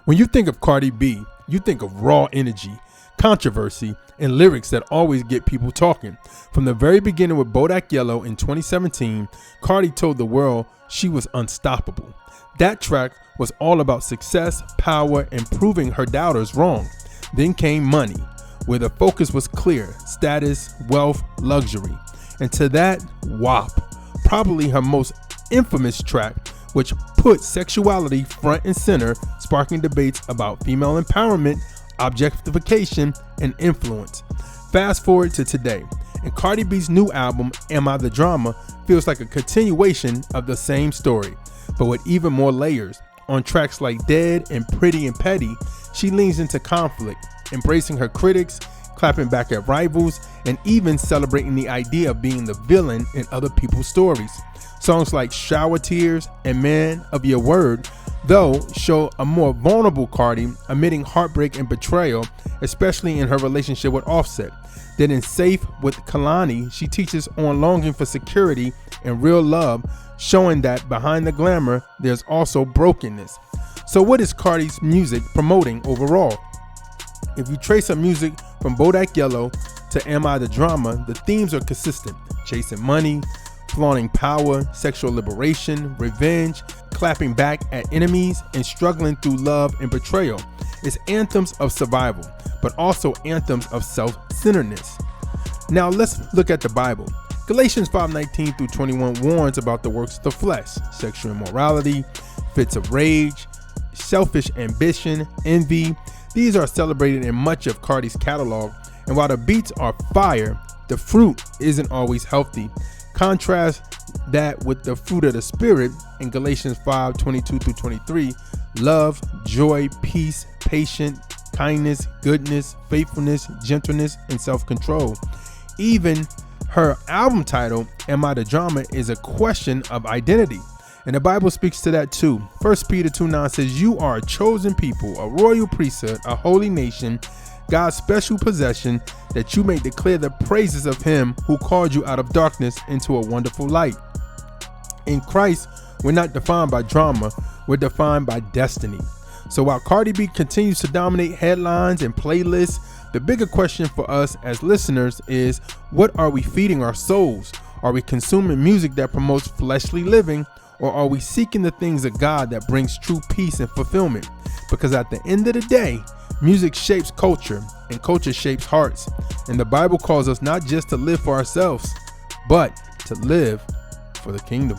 When you think of Cardi B, you think of raw energy, controversy, and lyrics that always get people talking. From the very beginning with Bodak Yellow in 2017, Cardi told the world she was unstoppable. That track was all about success, power, and proving her doubters wrong. Then came Money, where the focus was clear: status, wealth, luxury. And to that, WAP, probably her most infamous track, which put sexuality front and center, sparking debates about female empowerment, objectification, and influence. Fast forward to today, and Cardi B's new album, Am I the Drama, feels like a continuation of the same story, but with even more layers. On tracks like Dead and Pretty and Petty, she leans into conflict, embracing her critics, clapping back at rivals, and even celebrating the idea of being the villain in other people's stories. Songs like Shower Tears and Man of Your Word, though, show a more vulnerable Cardi, admitting heartbreak and betrayal, especially in her relationship with Offset. Then in Safe with Kalani, she teaches on longing for security and real love, showing that behind the glamour, there's also brokenness. So what is Cardi's music promoting overall? If you trace her music from Bodak Yellow to Am I the Drama, the themes are consistent: chasing money, flaunting power, sexual liberation, revenge, clapping back at enemies, and struggling through love and betrayal. It's anthems of survival, but also anthems of self-centeredness. Now let's look at the Bible. Galatians 5:19 through 21 warns about the works of the flesh: sexual immorality, fits of rage, selfish ambition, envy. These are celebrated in much of Cardi's catalog, and while the beats are fire, the fruit isn't always healthy. Contrast that with the fruit of the Spirit in Galatians 5:22 through 23: love, joy, peace, patience, kindness, goodness, faithfulness, gentleness, and self-control. Even her album title, Am I the Drama, is a question of identity, and the Bible speaks to that too. 1 Peter 2:9 says, "You are a chosen people, a royal priesthood, a holy nation, God's special possession, that you may declare the praises of him who called you out of darkness into a wonderful light." In Christ, we're not defined by drama, we're defined by destiny. So while Cardi B continues to dominate headlines and playlists, the bigger question for us as listeners is, what are we feeding our souls? Are we consuming music that promotes fleshly living, or are we seeking the things of God that brings true peace and fulfillment? Because at the end of the day, music shapes culture, and culture shapes hearts. And the Bible calls us not just to live for ourselves, but to live for the kingdom.